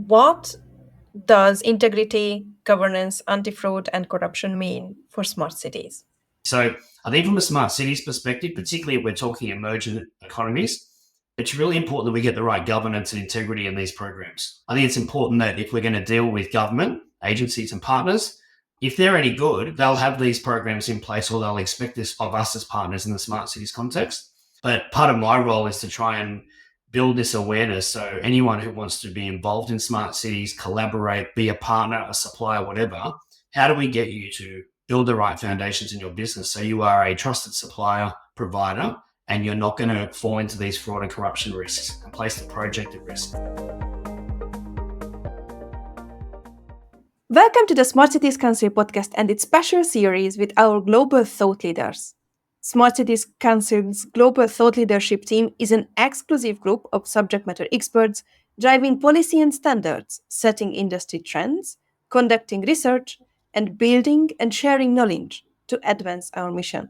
What does integrity, governance, anti-fraud, and corruption mean for smart cities? So I think from a smart cities perspective, particularly if we're talking emerging economies, it's really important that we get the right governance and integrity in these programs. I think it's important that if we're going to deal with government, agencies and partners, if they're any good, they'll have these programs in place or they'll expect this of us as partners in the smart cities context. But part of my role is to try and build this awareness. So anyone who wants to be involved in smart cities, collaborate, be a partner, a supplier, whatever, how do we get you to build the right foundations in your business so you are a trusted supplier, provider, and you're not going to fall into these fraud and corruption risks and place the project at risk. Welcome to the Smart Cities Council podcast and its special series with our global thought leaders. Smart Cities Council's global thought leadership team is an exclusive group of subject matter experts driving policy and standards, setting industry trends, conducting research, and building and sharing knowledge to advance our mission.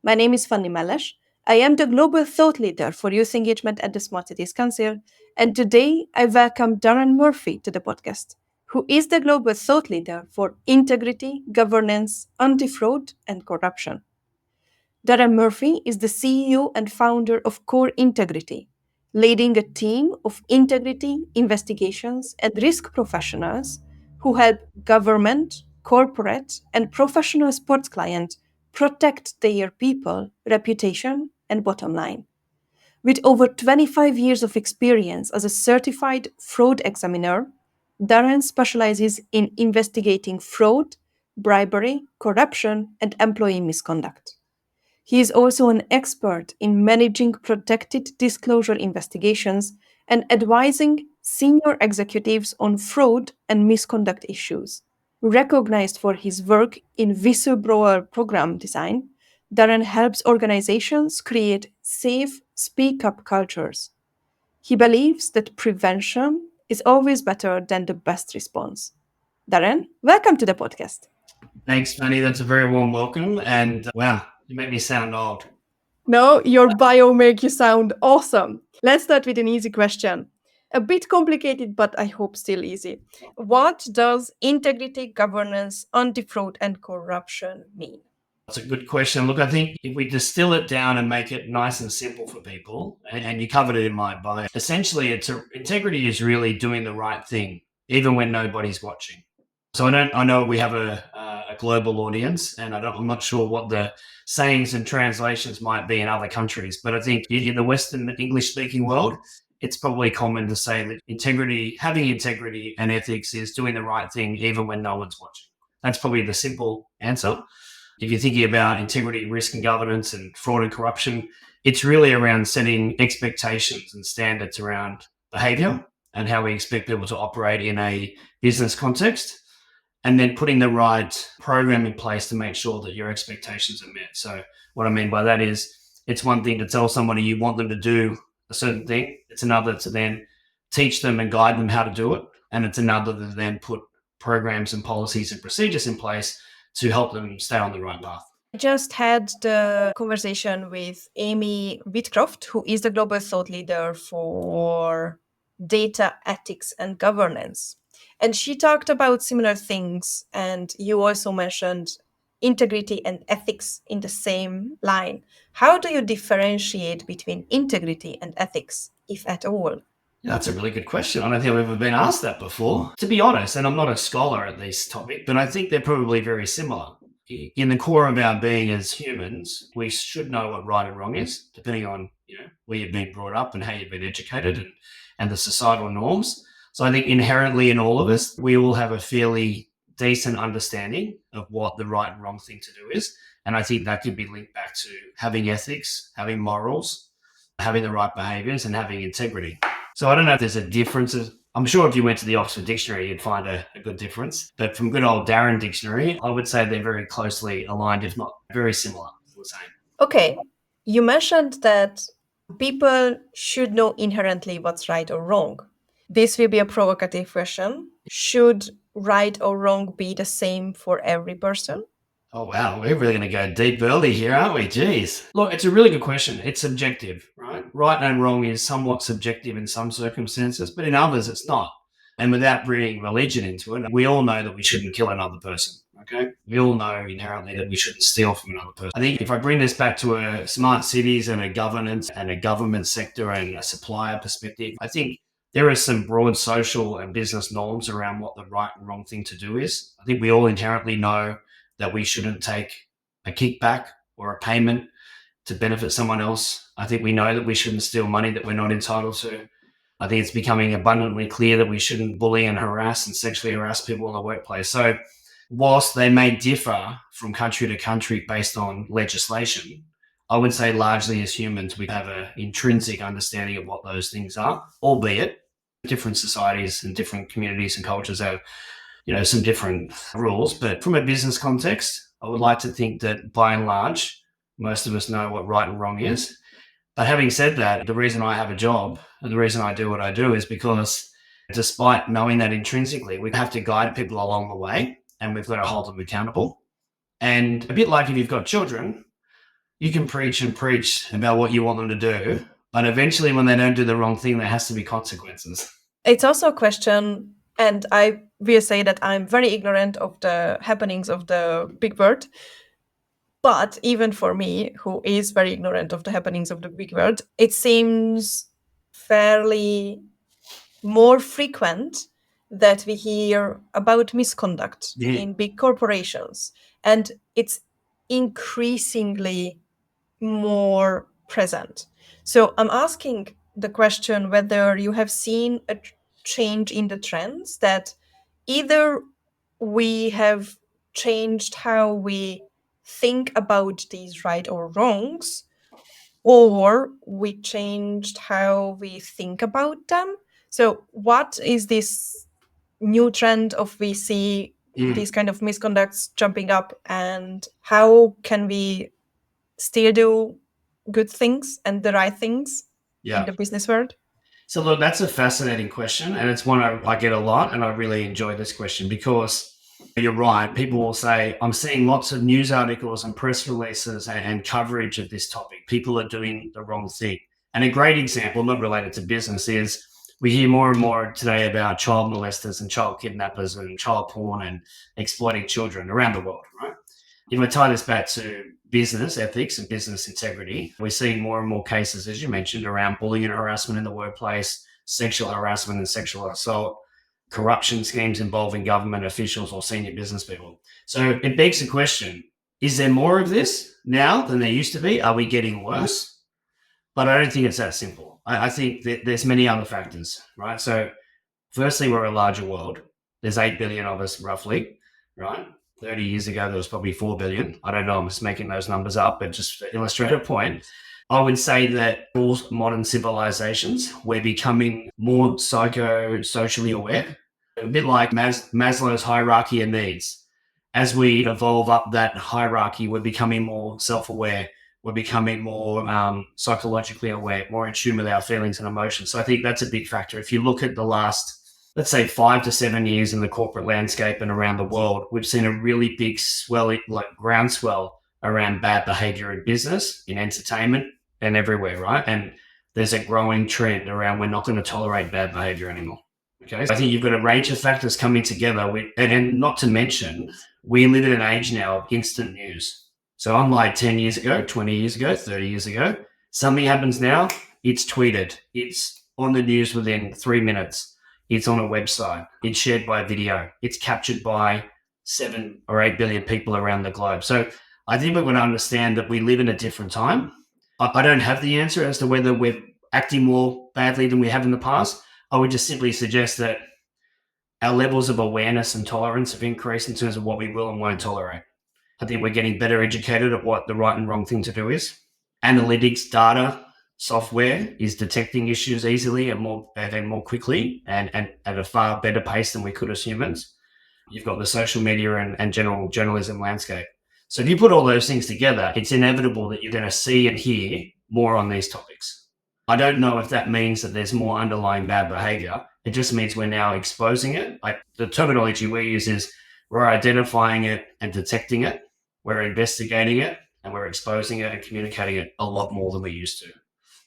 My name is Fanny Meles. I am the global thought leader for youth engagement at the Smart Cities Council, and today I welcome Darren Murphy to the podcast, who is the global thought leader for integrity, governance, anti-fraud, and corruption. Darren Murphy is the CEO and founder of Core Integrity, leading a team of integrity, investigations, and risk professionals who help government, corporate, and professional sports clients protect their people, reputation, and bottom line. With over 25 years of experience as a certified fraud examiner, Darren specializes in investigating fraud, bribery, corruption, and employee misconduct. He is also an expert in managing protected disclosure investigations and advising senior executives on fraud and misconduct issues. Recognized for his work in whistleblower program design, Darren helps organizations create safe, speak-up cultures. He believes that prevention is always better than the best response. Darren, welcome to the podcast. Thanks, Fanny. That's a very warm welcome. And wow, you make me sound old. No, your bio makes you sound awesome. Let's start with an easy question. A bit complicated, but I hope still easy. What does integrity, governance, anti-fraud, and corruption mean? That's a good question. Look, I think if we distill it down and make it nice and simple for people, and you covered it in my bio, essentially integrity is really doing the right thing, even when nobody's watching. So I know we have a global audience, and I'm not sure what the sayings and translations might be in other countries, but I think in the Western English-speaking world, it's probably common to say that having integrity and ethics is doing the right thing, even when no one's watching. That's probably the simple answer. If you're thinking about integrity, risk and governance and fraud and corruption, it's really around setting expectations and standards around behavior and how we expect people to operate in a business context, and then putting the right program in place to make sure that your expectations are met. So what I mean by that is it's one thing to tell somebody you want them to do a certain thing. It's another to then teach them and guide them how to do it. And it's another to then put programs and policies and procedures in place to help them stay on the right path. I just had the conversation with Amy Whitcroft, who is the global thought leader for data ethics and governance. And she talked about similar things. And you also mentioned integrity and ethics in the same line. How do you differentiate between integrity and ethics, if at all? Yeah, that's a really good question. I don't think I've ever been asked that before. To be honest, and I'm not a scholar at this topic, but I think they're probably very similar. In the core of our being as humans, we should know what right and wrong is, depending on where you've been brought up and how you've been educated and the societal norms. So I think inherently in all of us, we will have a fairly decent understanding of what the right and wrong thing to do is. And I think that could be linked back to having ethics, having morals, having the right behaviors and having integrity. So I don't know if there's a difference. I'm sure if you went to the Oxford Dictionary, you'd find a good difference. But from good old Darren Dictionary, I would say they're very closely aligned, if not very similar, I would say. Okay. You mentioned that people should know inherently what's right or wrong. This will be a provocative question. Should right or wrong be the same for every person? Oh, wow. We're really going to go deep early here, aren't we? Jeez. Look, it's a really good question. It's subjective, right? Right and wrong is somewhat subjective in some circumstances, but in others, it's not. And without bringing religion into it, we all know that we shouldn't kill another person. Okay. We all know inherently that we shouldn't steal from another person. I think if I bring this back to a smart cities and a governance and a government sector and a supplier perspective, I think there are some broad social and business norms around what the right and wrong thing to do is. I think we all inherently know that we shouldn't take a kickback or a payment to benefit someone else. I think we know that we shouldn't steal money that we're not entitled to. I think it's becoming abundantly clear that we shouldn't bully and harass and sexually harass people in the workplace. So, whilst they may differ from country to country based on legislation, I would say largely as humans, we have an intrinsic understanding of what those things are, albeit different societies and different communities and cultures have, some different rules. But from a business context, I would like to think that by and large, most of us know what right and wrong is. But having said that, the reason I have a job and the reason I do what I do is because despite knowing that intrinsically, we have to guide people along the way and we've got to hold them accountable. And a bit like if you've got children, you can preach and preach about what you want them to do. But eventually, when they don't do the wrong thing, there has to be consequences. It's also a question, and I will say that I'm very ignorant of the happenings of the big world. But even for me, who is very ignorant of the happenings of the big world, it seems fairly more frequent that we hear about misconduct in big corporations. And it's increasingly more present. So I'm asking the question whether you have seen a change in the trends, that either we have changed how we think about these right or wrongs, or we changed how we think about them. So what is this new trend of we see these kind of misconducts jumping up, and how can we still do good things and the right things in the business world? So look, that's a fascinating question, and it's one I get a lot, and I really enjoy this question because you're right. People will say, I'm seeing lots of news articles and press releases and coverage of this topic. People are doing the wrong thing. And a great example, not related to business, is we hear more and more today about child molesters and child kidnappers and child porn and exploiting children around the world, right? If I tie this back to business ethics and business integrity, we're seeing more and more cases, as you mentioned, around bullying and harassment in the workplace, sexual harassment and sexual assault, corruption schemes involving government officials or senior business people. So it begs the question, is there more of this now than there used to be? Are we getting worse? But I don't think it's that simple. I think that there's many other factors, right? So firstly, we're a larger world. There's 8 billion of us roughly, right? 30 years ago, there was probably 4 billion. I don't know, I'm just making those numbers up, but just to illustrate a point, I would say that all modern civilizations, we're becoming more socially aware, a bit like Maslow's hierarchy of needs. As we evolve up that hierarchy, we're becoming more self-aware. We're becoming more psychologically aware, more in tune with our feelings and emotions. So I think that's a big factor. If you look at the last, let's say 5 to 7 years in the corporate landscape and around the world, we've seen a really big groundswell around bad behavior in business, in entertainment, and everywhere, right? And there's a growing trend around we're not going to tolerate bad behavior anymore. Okay, so I think you've got a range of factors coming together, and not to mention, we live in an age now of instant news. So unlike 10 years ago, 20 years ago, 30 years ago, something happens now, it's tweeted, it's on the news within 3 minutes. It's on a website. It's shared by video. It's captured by 7 or 8 billion people around the globe. So I think we're going to understand that we live in a different time. I don't have the answer as to whether we're acting more badly than we have in the past. I would just simply suggest that our levels of awareness and tolerance have increased in terms of what we will and won't tolerate. I think we're getting better educated at what the right and wrong thing to do is. Analytics, data, software is detecting issues easily and more quickly and at a far better pace than we could as humans. You've got the social media and general journalism landscape. So if you put all those things together, it's inevitable that you're going to see and hear more on these topics. I don't know if that means that there's more underlying bad behavior. It just means we're now exposing it. Like the terminology we use is we're identifying it and detecting it. We're investigating it and we're exposing it and communicating it a lot more than we used to.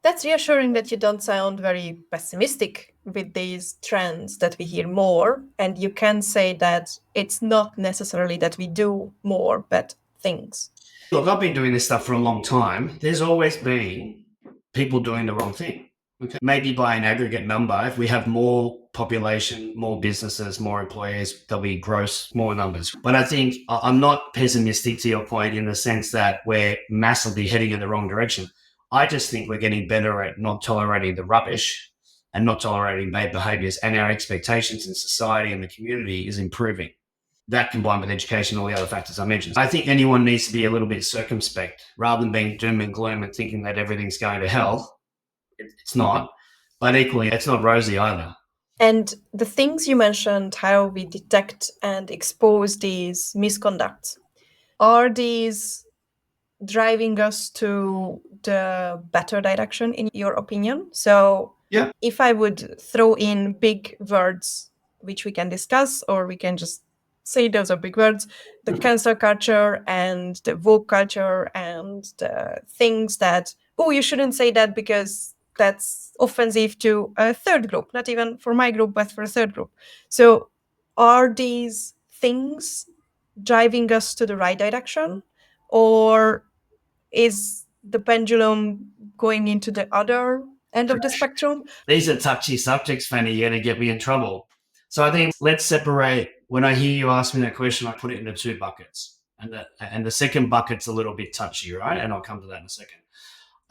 That's reassuring that you don't sound very pessimistic with these trends that we hear more, and you can say that it's not necessarily that we do more bad things? Look, I've been doing this stuff for a long time. There's always been people doing the wrong thing. Okay. Maybe by an aggregate number, if we have more population, more businesses, more employees, there'll be gross more numbers. But I think I'm not pessimistic to your point in the sense that we're massively heading in the wrong direction. I just think we're getting better at not tolerating the rubbish and not tolerating bad behaviors, and our expectations in society and the community is improving. That combined with education and all the other factors I mentioned. I think anyone needs to be a little bit circumspect rather than being doom and gloom and thinking that everything's going to hell. It's not. But equally, it's not rosy either. And the things you mentioned, how we detect and expose these misconducts, are these driving us to the better direction, in your opinion? So, Yeah. if I would throw in big words, which we can discuss, or we can just say those are big words, the cancel culture and the woke culture and the things that, oh, you shouldn't say that because that's offensive to a third group, not even for my group, but for a third group. So, are these things driving us to the right direction? Or is the pendulum going into the other end of the spectrum? These are touchy subjects, Fanny. You're going to get me in trouble. So I think let's separate. When I hear you ask me that question, I put it into two buckets. And the second bucket's a little bit touchy, right? And I'll come to that in a second.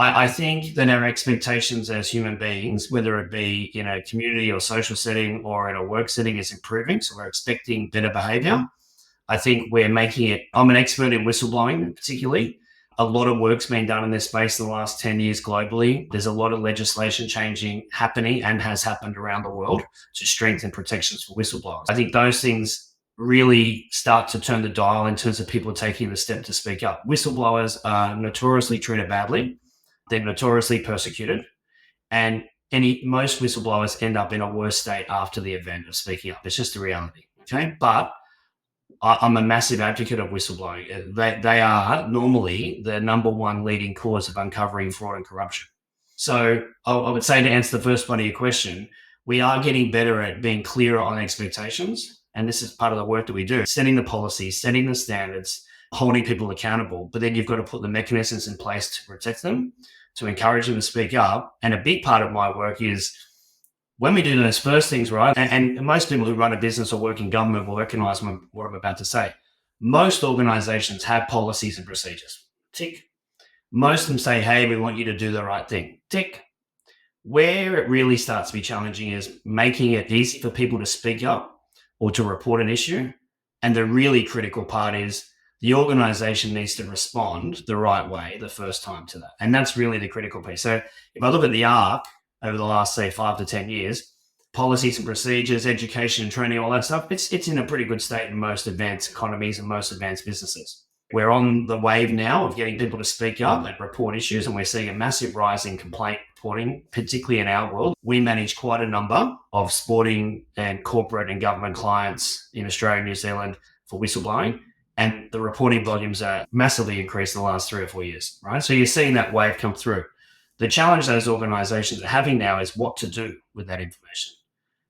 I think that our expectations as human beings, whether it be in a community or social setting or in a work setting, is improving. So we're expecting better behavior. I think we're making it. I'm an expert in whistleblowing, particularly. A lot of work's been done in this space in the last 10 years globally. There's a lot of legislation happening and has happened around the world to strengthen protections for whistleblowers. I think those things really start to turn the dial in terms of people taking the step to speak up. Whistleblowers are notoriously treated badly. They're notoriously persecuted. And most whistleblowers end up in a worse state after the event of speaking up. It's just a reality. Okay. But I'm a massive advocate of whistleblowing. They are normally the number one leading cause of uncovering fraud and corruption. So I would say, to answer the first part of your question, we are getting better at being clearer on expectations. And this is part of the work that we do, setting the policies, setting the standards, holding people accountable. But then you've got to put the mechanisms in place to protect them, to encourage them to speak up. And a big part of my work is when we do those first things right, and most people who run a business or work in government will recognize what I'm about to say. Most organizations have policies and procedures. Tick. Most of them say, hey, we want you to do the right thing. Tick. Where it really starts to be challenging is making it easy for people to speak up or to report an issue. And the really critical part is the organization needs to respond the right way the first time to that. And that's really the critical piece. So if I look at the arc over the last, say, 5 to 10 years, policies and procedures, education and training, all that stuff, it's in a pretty good state in most advanced economies and most advanced businesses. We're on the wave now of getting people to speak up and report issues, and we're seeing a massive rise in complaint reporting, particularly in our world. We manage quite a number of sporting and corporate and government clients in Australia and New Zealand for whistleblowing, and the reporting volumes are massively increased in the last 3 or 4 years, right? So you're seeing that wave come through. The challenge those organizations are having now is what to do with that information.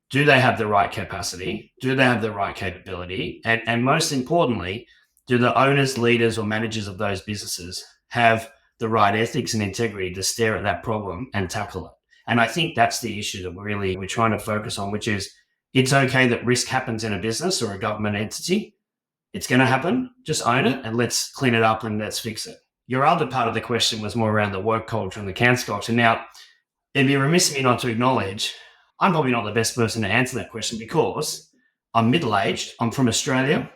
Do they have the right capacity? Do they have the right capability? And most importantly, do the owners, leaders, or managers of those businesses have the right ethics and integrity to stare at that problem and tackle it? And I think that's the issue that we're trying to focus on, which is it's okay that risk happens in a business or a government entity. It's going to happen. Just own it and let's clean it up and let's fix it. Your other part of the question was more around the work culture and the cancel culture. Now, it'd be remiss of me not to acknowledge I'm probably not the best person to answer that question because I'm middle-aged, I'm from Australia,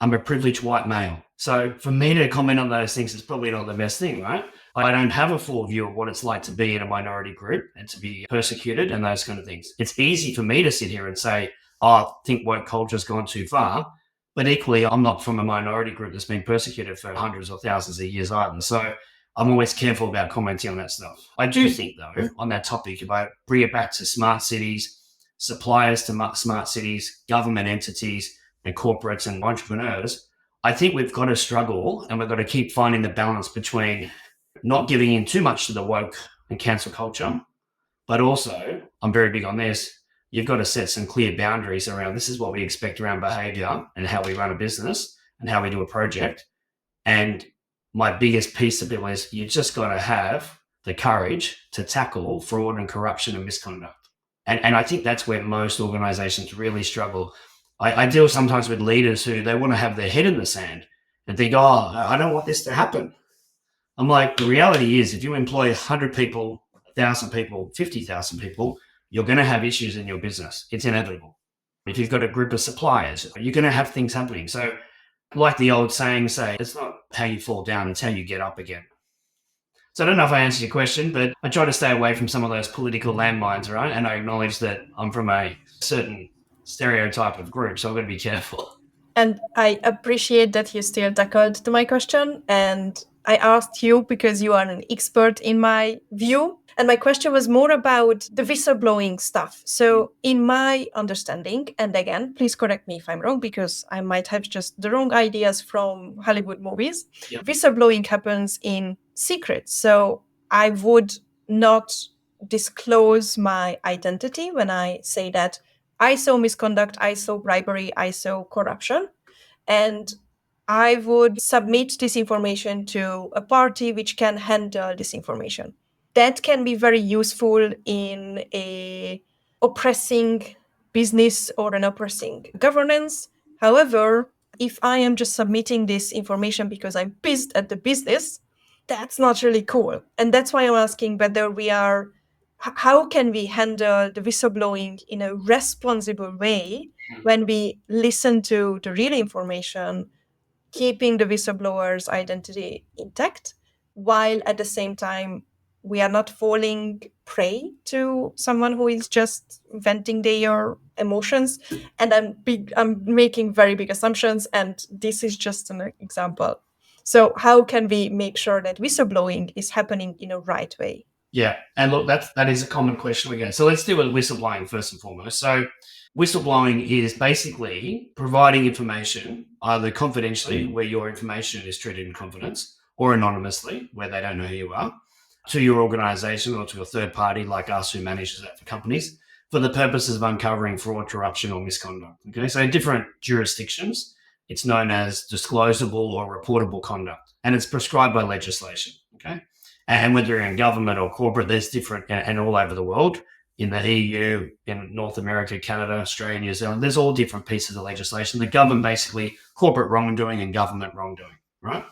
I'm a privileged white male. So for me to comment on those things is probably not the best thing, right? I don't have a full view of what it's like to be in a minority group and to be persecuted and those kind of things. It's easy for me to sit here and say, I think woke culture's gone too far. But equally, I'm not from a minority group that's been persecuted for hundreds or thousands of years either. So I'm always careful about commenting on that stuff. I do think, though, on that topic, if I bring it back to smart cities, suppliers to smart cities, government entities, and corporates and entrepreneurs, I think we've got to struggle and we've got to keep finding the balance between not giving in too much to the woke and cancel culture, but also, I'm very big on this, you've got to set some clear boundaries around this is what we expect around behavior and how we run a business and how we do a project. And my biggest piece of it is you just got to have the courage to tackle fraud and corruption and misconduct. And I think that's where most organizations really struggle. I deal sometimes with leaders who they want to have their head in the sand and think, oh, I don't want this to happen. I'm like, the reality is if you employ 100 people, 1,000 people, 50,000 people, you're going to have issues in your business. It's inevitable. If you've got a group of suppliers, you're going to have things happening. So like the old saying say, it's not how you fall down, it's how you get up again. So I don't know if I answered your question, but I try to stay away from some of those political landmines, right? And I acknowledge that I'm from a certain stereotype of group, so I've got to be careful. And I appreciate that you still tackled to my question. And I asked you because you are an expert in my view. And my question was more about the whistleblowing stuff. So, in my understanding, and again, please correct me if I'm wrong, because I might have just the wrong ideas from Hollywood movies. Yep. Whistleblowing happens in secret. So, I would not disclose my identity when I say that I saw misconduct, I saw bribery, I saw corruption. And I would submit this information to a party which can handle this information. That can be very useful in a oppressing business or an oppressing governance. However, if I am just submitting this information because I'm pissed at the business, that's not really cool. And that's why I'm asking whether we are how can we handle the whistleblowing in a responsible way when we listen to the real information, keeping the whistleblower's identity intact, while at the same time we are not falling prey to someone who is just venting their emotions. And I'm making very big assumptions, and this is just an example. So how can we make sure that whistleblowing is happening in a right way? Yeah. And look, that is a common question we get. So let's deal with whistleblowing first and foremost. So whistleblowing is basically providing information either confidentially, where your information is treated in confidence, or anonymously, where they don't know who you are, to your organization or to a third party like us who manages that for companies for the purposes of uncovering fraud, corruption, or misconduct. Okay. So in different jurisdictions, it's known as disclosable or reportable conduct, and it's prescribed by legislation. Okay. And whether you're in government or corporate, there's different, and all over the world, in the EU, in North America, Canada, Australia, New Zealand, there's all different pieces of legislation that govern basically corporate wrongdoing and government wrongdoing, right?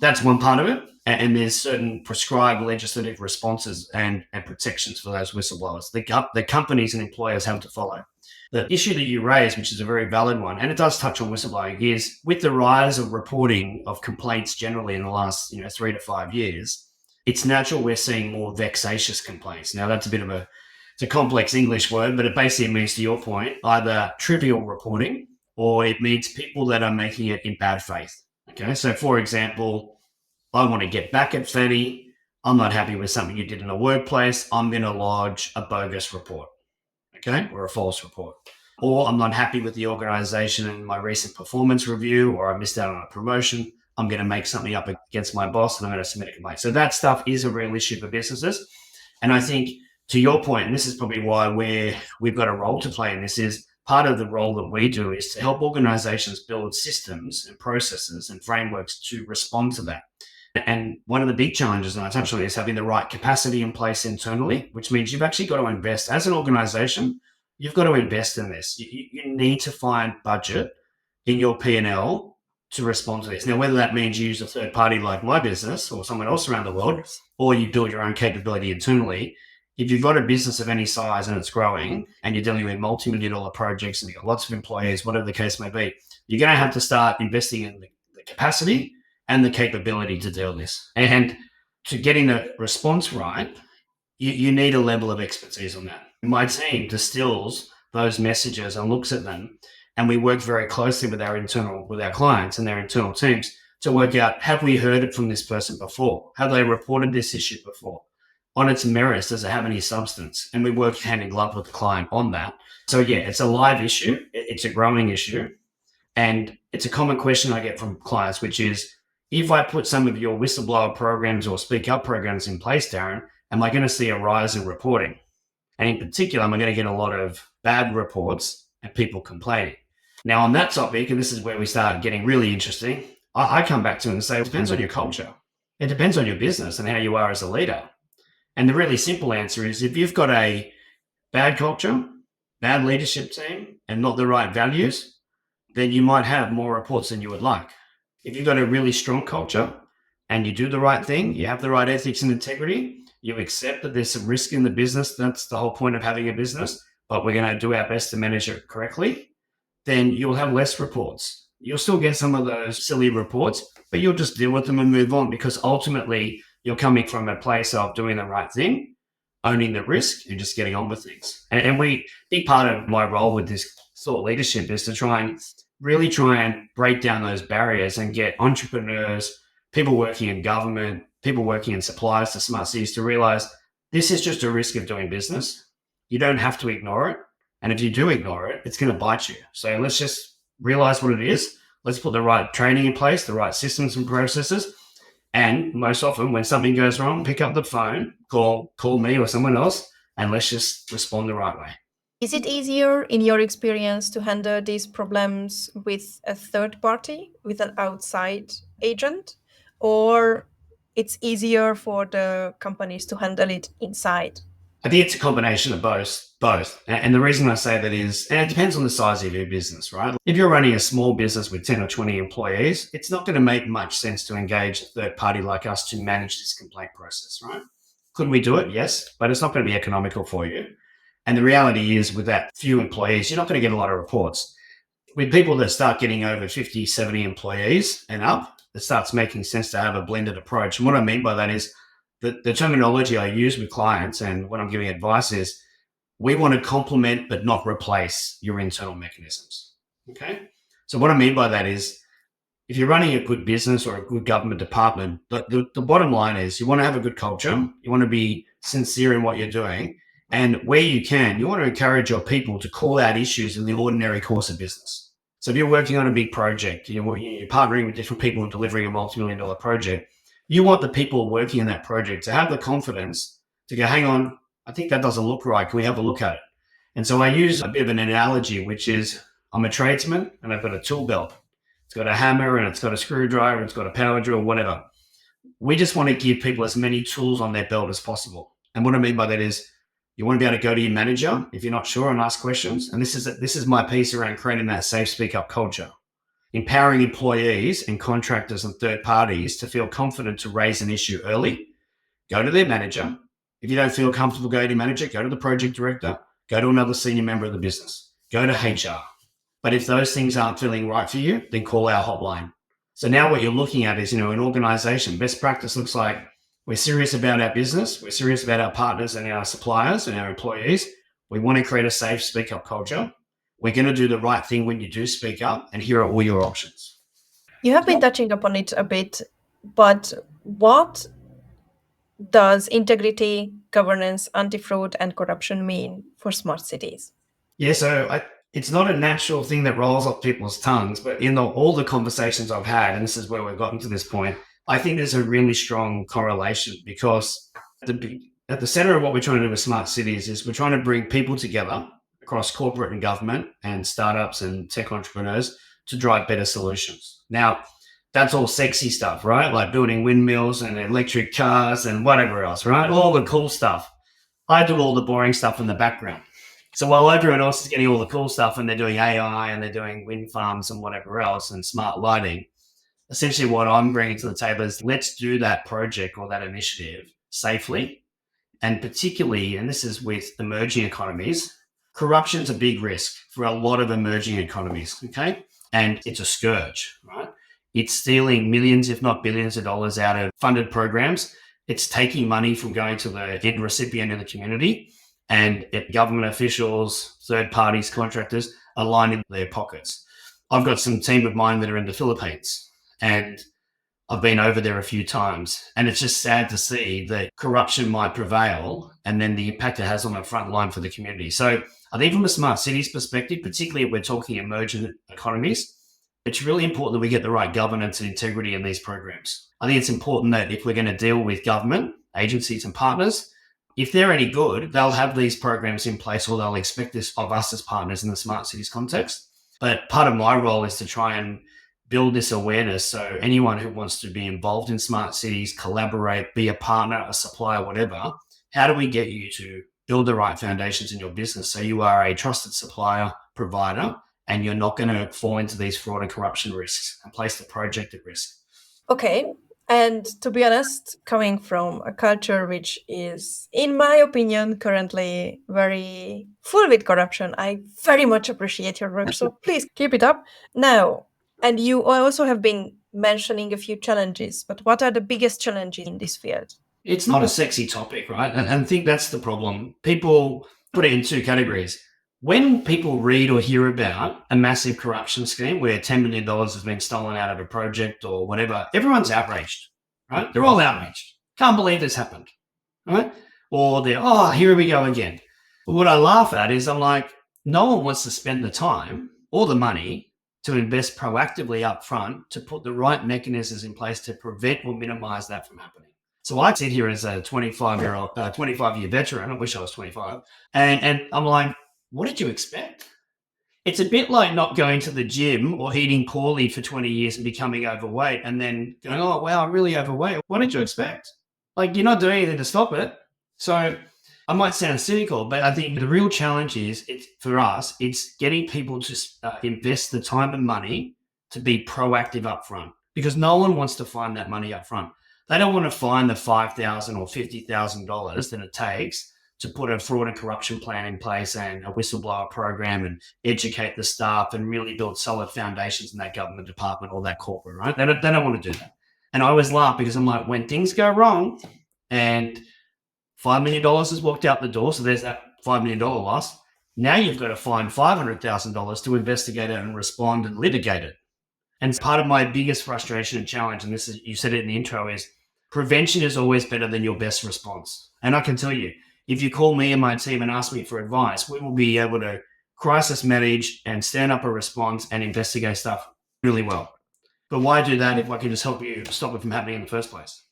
That's one part of it. And there's certain prescribed legislative responses and protections for those whistleblowers the companies and employers have to follow. The issue that you raised, which is a very valid one, and it does touch on whistleblowing, is with the rise of reporting of complaints generally in the last 3 to 5 years, it's natural we're seeing more vexatious complaints. Now, that's it's a complex English word, but it basically means, to your point, either trivial reporting or it means people that are making it in bad faith. Okay, so for example, I want to get back at Fanny. I'm not happy with something you did in the workplace. I'm going to lodge a bogus report, okay, or a false report. Or I'm not happy with the organization in my recent performance review, or I missed out on a promotion. I'm going to make something up against my boss and I'm going to submit a complaint. So that stuff is a real issue for businesses. And I think, to your point, and this is probably why we've got a role to play in this, is part of the role that we do is to help organizations build systems and processes and frameworks to respond to that. And one of the big challenges, and I touched on this, having the right capacity in place internally, which means you've actually got to invest as an organization. You've got to invest in this. You need to find budget in your P&L to respond to this. Now, whether that means you use a third party like my business or someone else around the world, or you build your own capability internally, if you've got a business of any size and it's growing and you're dealing with multi-million dollar projects and you've got lots of employees, whatever the case may be, you're going to have to start investing in the capacity and the capability to deal with this. And to getting the response right, you need a level of expertise on that. My team distills those messages and looks at them, and we work very closely with our clients and their internal teams to work out, have we heard it from this person before? Have they reported this issue before? On its merits, does it have any substance? And we work hand in glove with the client on that. So yeah, it's a live issue. It's a growing issue. And it's a common question I get from clients, which is, if I put some of your whistleblower programs or speak up programs in place, Darren, am I going to see a rise in reporting? And in particular, I'm going to get a lot of bad reports and people complaining. Now, on that topic, and this is where we start getting really interesting, I come back to it and say, it depends on your culture. It depends on your business and how you are as a leader. And the really simple answer is if you've got a bad culture, bad leadership team, and not the right values, then you might have more reports than you would like. If you've got a really strong culture and you do the right thing, you have the right ethics and integrity, you accept that there's some risk in the business. That's the whole point of having a business, but we're going to do our best to manage it correctly. Then you'll have less reports. You'll still get some of those silly reports, but you'll just deal with them and move on because ultimately you're coming from a place of doing the right thing, owning the risk, and just getting on with things. And big part of my role with this thought leadership is to really try and break down those barriers and get entrepreneurs, people working in government, people working in suppliers to smart cities to realize this is just a risk of doing business. You don't have to ignore it. And if you do ignore it, it's going to bite you. So let's just realize what it is. Let's put the right training in place, the right systems and processes. And most often when something goes wrong, pick up the phone, call me or someone else, and let's just respond the right way. Is it easier, in your experience, to handle these problems with a third party, with an outside agent, or it's easier for the companies to handle it inside? I think it's a combination of both. And the reason I say that is, and it depends on the size of your business, right? If you're running a small business with 10 or 20 employees, it's not going to make much sense to engage a third party like us to manage this complaint process, right? Could we do it? Yes, but it's not going to be economical for you. And the reality is with that few employees, you're not going to get a lot of reports. With people that start getting over 50, 70 employees and up, it starts making sense to have a blended approach. And what I mean by that is the terminology I use with clients and when I'm giving advice is we want to complement but not replace your internal mechanisms. Okay. So what I mean by that is if you're running a good business or a good government department, the bottom line is you want to have a good culture. You want to be sincere in what you're doing. And where you can, you want to encourage your people to call out issues in the ordinary course of business. So if you're working on a big project, you're partnering with different people and delivering a multi-million-dollar project, you want the people working in that project to have the confidence to go, hang on, I think that doesn't look right. Can we have a look at it? And so I use a bit of an analogy, which is I'm a tradesman and I've got a tool belt. It's got a hammer and it's got a screwdriver and it's got a power drill, whatever. We just want to give people as many tools on their belt as possible. And what I mean by that is you want to be able to go to your manager if you're not sure and ask questions. And this is my piece around creating that safe speak up culture, empowering employees and contractors and third parties to feel confident to raise an issue early. Go to their manager. If you don't feel comfortable going to your manager, go to the project director, go to another senior member of the business, go to HR. But if those things aren't feeling right for you, then call our hotline. So now what you're looking at is, an organization, best practice looks like we're serious about our business. We're serious about our partners and our suppliers and our employees. We want to create a safe speak up culture. We're going to do the right thing when you do speak up, and here are all your options. You have been touching upon it a bit, but what does integrity, governance, anti-fraud, and corruption mean for smart cities? Yeah, so it's not a natural thing that rolls off people's tongues, but in all the conversations I've had, and this is where we've gotten to this point, I think there's a really strong correlation because at the center of what we're trying to do with smart cities is we're trying to bring people together across corporate and government and startups and tech entrepreneurs to drive better solutions. Now, that's all sexy stuff, right? Like building windmills and electric cars and whatever else, right? All the cool stuff. I do all the boring stuff in the background. So while everyone else is getting all the cool stuff and they're doing AI and they're doing wind farms and whatever else and smart lighting, essentially what I'm bringing to the table is let's do that project or that initiative safely. And particularly, and this is with emerging economies, corruption's a big risk for a lot of emerging economies, okay? And it's a scourge, right? It's stealing millions, if not billions of dollars out of funded programs. It's taking money from going to the end recipient in the community, and government officials, third parties, contractors are lining their pockets. I've got some team of mine that are in the Philippines, and I've been over there a few times, and it's just sad to see that corruption might prevail and then the impact it has on the front line for the community. So I think from a smart cities perspective, particularly if we're talking emerging economies, it's really important that we get the right governance and integrity in these programs. I think it's important that if we're going to deal with government, agencies and partners, if they're any good, they'll have these programs in place, or they'll expect this of us as partners in the smart cities context. But part of my role is to try and build this awareness. So anyone who wants to be involved in smart cities, collaborate, be a partner, a supplier, whatever, how do we get you to build the right foundations in your business so you are a trusted supplier, provider, and you're not going to fall into these fraud and corruption risks and place the project at risk? Okay. And to be honest, coming from a culture which is, in my opinion, currently very full with corruption, I very much appreciate your work. So please keep it up. Now, and you also have been mentioning a few challenges, but what are the biggest challenges in this field? It's not a sexy topic, right? And I think that's the problem. People put it in two categories. When people read or hear about a massive corruption scheme where $10 million has been stolen out of a project or whatever, everyone's outraged, right? They're all outraged. Can't believe this happened, right? Or they're, oh, here we go again. But what I laugh at is I'm like, no one wants to spend the time or the money to invest proactively up front to put the right mechanisms in place to prevent or minimize that from happening. So I sit here as a 25-year veteran. I wish I was 25. And I'm like, what did you expect? It's a bit like not going to the gym or eating poorly for 20 years and becoming overweight and then going, oh, wow, I'm really overweight. What did you expect? Like, you're not doing anything to stop it. So I might sound cynical, but I think the real challenge is, for us, it's getting people to invest the time and money to be proactive up front, because no one wants to find that money up front. They don't want to find the $5,000 or $50,000 that it takes to put a fraud and corruption plan in place and a whistleblower program and educate the staff and really build solid foundations in that government department or that corporate, right? They don't want to do that. And I always laugh because I'm like, when things go wrong and $5 million has walked out the door, so there's that $5 million loss. Now you've got to find $500,000 to investigate it and respond and litigate it. And part of my biggest frustration and challenge, and this is, you said it in the intro, is prevention is always better than your best response. And I can tell you, if you call me and my team and ask me for advice, we will be able to crisis manage and stand up a response and investigate stuff really well. But why do that if I can just help you stop it from happening in the first place?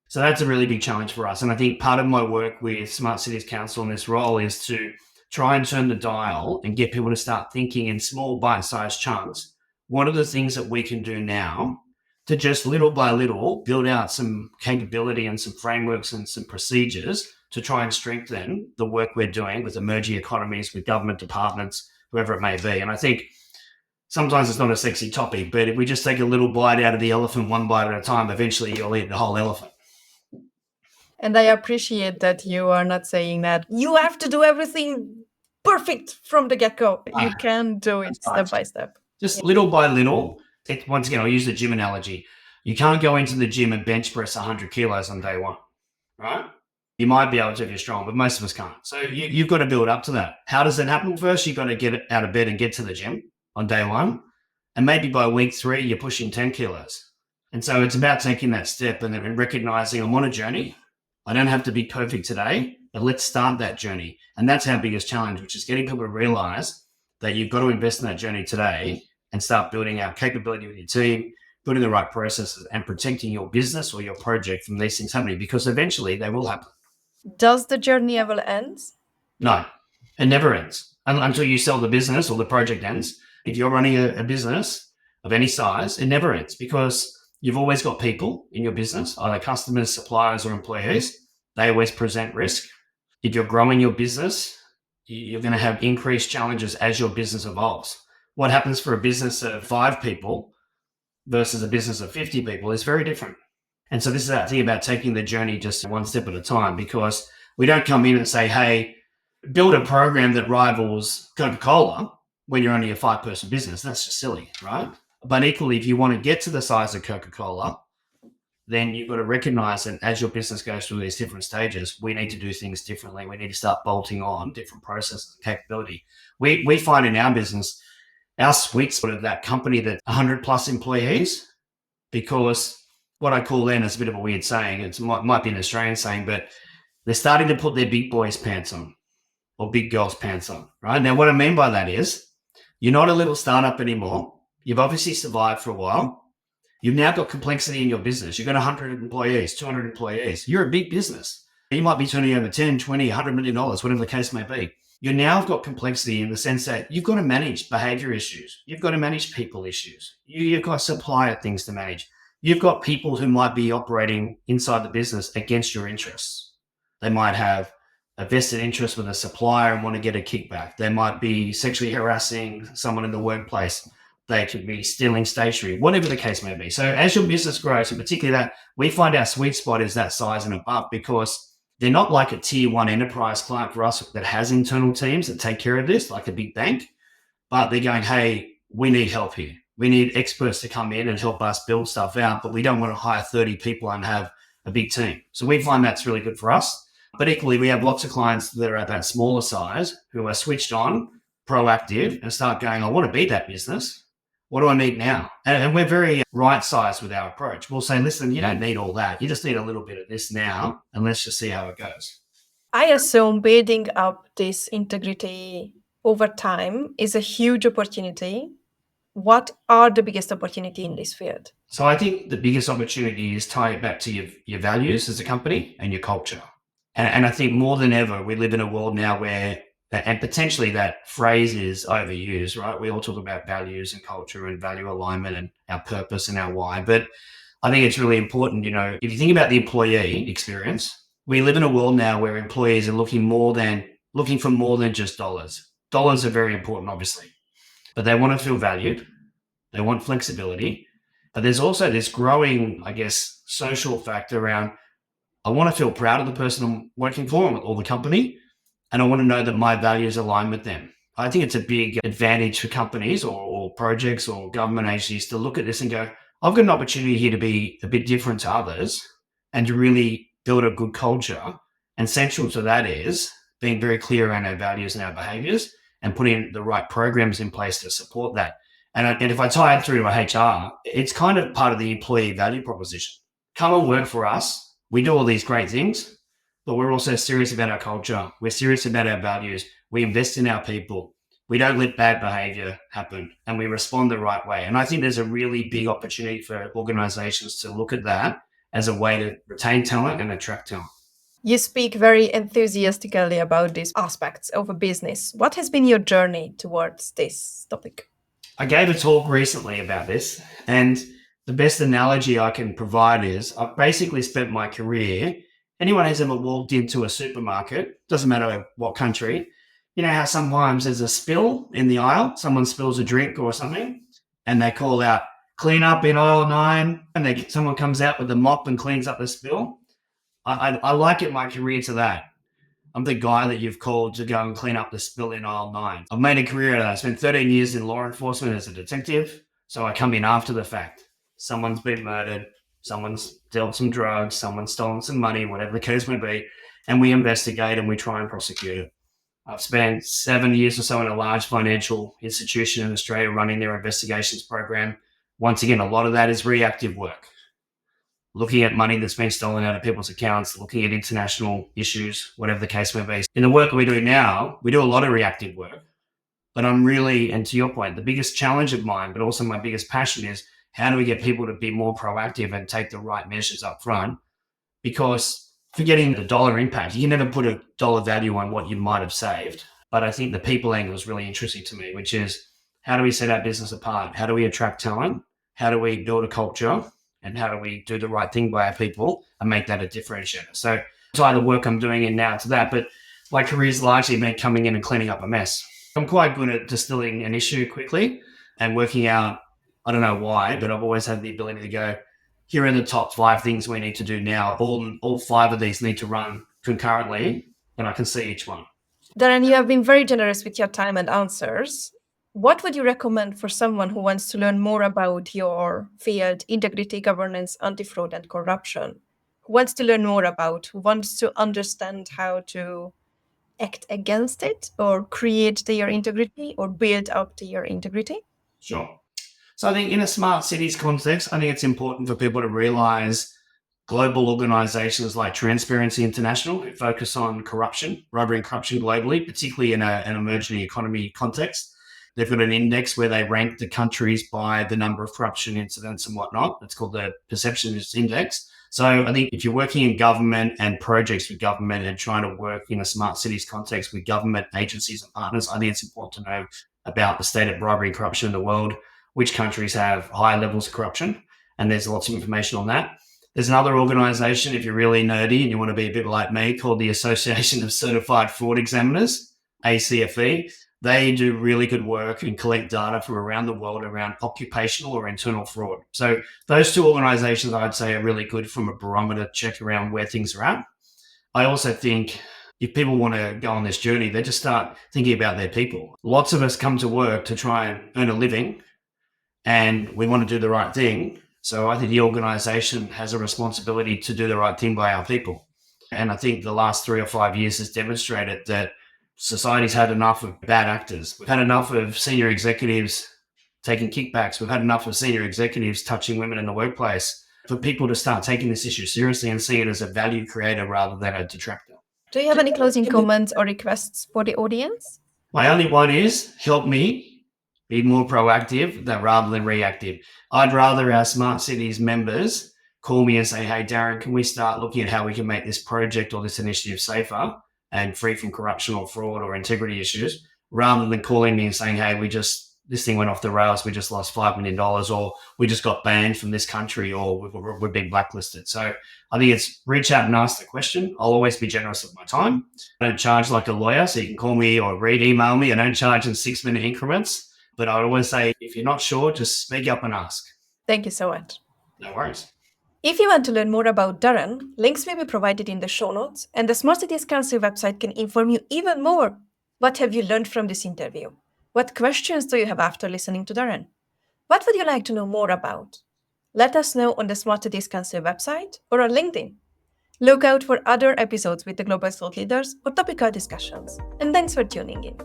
So that's a really big challenge for us. And I think part of my work with Smart Cities Council in this role is to try and turn the dial and get people to start thinking in small bite-sized chunks. What are the things that we can do now to just little by little build out some capability and some frameworks and some procedures to try and strengthen the work we're doing with emerging economies, with government departments, whoever it may be. And I think sometimes it's not a sexy topic, but if we just take a little bite out of the elephant, one bite at a time, eventually you'll eat the whole elephant. And I appreciate that you are not saying that you have to do everything perfect from the get-go. You can do it step by step. Just little by little. Once again, I'll use the gym analogy. You can't go into the gym and bench press 100 kilos on day one, right? You might be able to if you're strong, but most of us can't. So you've got to build up to that. How does that happen? First, you've got to get out of bed and get to the gym on day one. And maybe by week 3, you're pushing 10 kilos. And so it's about taking that step and then recognizing I'm on a journey. I don't have to be perfect today, but let's start that journey. And that's our biggest challenge, which is getting people to realize that you've got to invest in that journey today and start building our capability with your team, building the right processes and protecting your business or your project from these things happening, because eventually they will happen. Does the journey ever end? No, it never ends until you sell the business or the project ends. If you're running a business of any size, it never ends, because you've always got people in your business, either customers, suppliers, or employees. They always present risk. If you're growing your business, you're going to have increased challenges as your business evolves. What happens for a business of 5 people versus a business of 50 people is very different. And so this is that thing about taking the journey just one step at a time, because we don't come in and say, hey, build a program that rivals Coca-Cola when you're only a 5-person business. That's just silly, right? But equally, if you want to get to the size of Coca-Cola, then you've got to recognize that as your business goes through these different stages, we need to do things differently. We need to start bolting on different processes and capability. We find in our business, our sweet spot of that company that 100 plus employees, because what I call then is a bit of a weird saying. It might be an Australian saying, but they're starting to put their big boys' pants on or big girls' pants on, right? Now, what I mean by that is you're not a little startup anymore. You've obviously survived for a while. You've now got complexity in your business. You've got 100 employees, 200 employees. You're a big business. You might be turning over 10, 20, $100 million, whatever the case may be. You now have got complexity in the sense that you've got to manage behavior issues. You've got to manage people issues. You've got supplier things to manage. You've got people who might be operating inside the business against your interests. They might have a vested interest with a supplier and want to get a kickback. They might be sexually harassing someone in the workplace. They could be stealing stationery, whatever the case may be. So as your business grows, and particularly that, we find our sweet spot is that size and above, because they're not like a tier one enterprise client for us that has internal teams that take care of this, like a big bank, but they're going, hey, we need help here. We need experts to come in and help us build stuff out, but we don't want to hire 30 people and have a big team. So we find that's really good for us. But equally, we have lots of clients that are at that smaller size who are switched on, proactive, and start going, I want to be that business. What do I need now? And we're very right sized with our approach. We'll say, listen, you don't need all that. You just need a little bit of this now, and let's just see how it goes. I assume building up this integrity over time is a huge opportunity. What are the biggest opportunity in this field? So I think the biggest opportunity is tie it back to your values as a company and your culture. And I think more than ever, we live in a world now where, and potentially that phrase is overused, right? We all talk about values and culture and value alignment and our purpose and our why. But I think it's really important, if you think about the employee experience, we live in a world now where employees are looking for more than just dollars. Dollars are very important, obviously, but they want to feel valued. They want flexibility. But there's also this growing, I guess, social factor around, I want to feel proud of the person I'm working for or the company, and I want to know that my values align with them. I think it's a big advantage for companies or projects or government agencies to look at this and go, I've got an opportunity here to be a bit different to others and to really build a good culture. And central to that is being very clear around our values and our behaviors and putting the right programs in place to support that. And if I tie it through to HR, it's kind of part of the employee value proposition. Come and work for us. We do all these great things, but we're also serious about our culture. We're serious about our values. We invest in our people. We don't let bad behavior happen, and we respond the right way. And I think there's a really big opportunity for organizations to look at that as a way to retain talent and attract talent. You speak very enthusiastically about these aspects of a business. What has been your journey towards this topic? I gave a talk recently about this, and the best analogy I can provide is I've basically spent my career. Anyone who's ever walked into a supermarket, doesn't matter what country, you know how sometimes there's a spill in the aisle, someone spills a drink or something, and they call out, clean up in aisle 9, and someone comes out with a mop and cleans up the spill. I liken my career to that. I'm the guy that you've called to go and clean up the spill in aisle 9. I've made a career out of that. I spent 13 years in law enforcement as a detective, so I come in after the fact. Someone's been murdered, someone's dealt some drugs, someone's stolen some money, whatever the case may be, and we investigate and we try and prosecute it. I've spent 7 years or so in a large financial institution in Australia running their investigations program. Once again, a lot of that is reactive work. Looking at money that's been stolen out of people's accounts, looking at international issues, whatever the case may be. In the work we do now, we do a lot of reactive work. But I'm really, and to your point, the biggest challenge of mine, but also my biggest passion is how do we get people to be more proactive and take the right measures up front? Because forgetting the dollar impact, you can never put a dollar value on what you might have saved. But I think the people angle is really interesting to me, which is how do we set our business apart? How do we attract talent? How do we build a culture? And how do we do the right thing by our people and make that a differentiator? So tie the work I'm doing in now to that, but my career's largely been coming in and cleaning up a mess. I'm quite good at distilling an issue quickly and working out, I don't know why, but I've always had the ability to go, here are the top 5 things we need to do now. All 5 of these need to run concurrently, and I can see each one. Darren, you have been very generous with your time and answers. What would you recommend for someone who wants to learn more about your field, integrity, governance, anti-fraud, and corruption? Who wants to learn more about, who wants to understand how to act against it or create their integrity or build up their integrity? Sure. So I think in a smart cities context, I think it's important for people to realize global organizations like Transparency International who focus on corruption, bribery and corruption globally, particularly in an emerging economy context. They've got an index where they rank the countries by the number of corruption incidents and whatnot. It's called the Perceptions Index. So I think if you're working in government and projects with government and trying to work in a smart cities context with government agencies and partners, I think it's important to know about the state of bribery and corruption in the world, which countries have high levels of corruption, and there's lots of information on that. There's another organization, if you're really nerdy and you want to be a bit like me, called the Association of Certified Fraud Examiners, ACFE. They do really good work and collect data from around the world around occupational or internal fraud. So those two organizations, I'd say, are really good from a barometer check around where things are at. I also think if people want to go on this journey, they just start thinking about their people. Lots of us come to work to try and earn a living, and we want to do the right thing. So I think the organization has a responsibility to do the right thing by our people. And I think the last 3 or 5 years has demonstrated that society's had enough of bad actors. We've had enough of senior executives taking kickbacks. We've had enough of senior executives touching women in the workplace. For people to start taking this issue seriously and see it as a value creator rather than a detractor. Do you have any closing comments or requests for the audience? My only one is help me be more proactive rather than reactive. I'd rather our Smart Cities members call me and say, hey, Darren, can we start looking at how we can make this project or this initiative safer and free from corruption or fraud or integrity issues, rather than calling me and saying, hey, this thing went off the rails, we just lost $5 million, or we just got banned from this country, or we're being blacklisted. So I think it's reach out and ask the question. I'll always be generous with my time. I don't charge like a lawyer, so you can call me or email me. I don't charge in 6-minute increments. But I would always say, if you're not sure, just speak up and ask. Thank you so much. No worries. If you want to learn more about Darren, links will be provided in the show notes, and the Smart Cities Council website can inform you even more. What have you learned from this interview? What questions do you have after listening to Darren? What would you like to know more about? Let us know on the Smart Cities Council website or on LinkedIn. Look out for other episodes with the global thought leaders or topical discussions. And thanks for tuning in.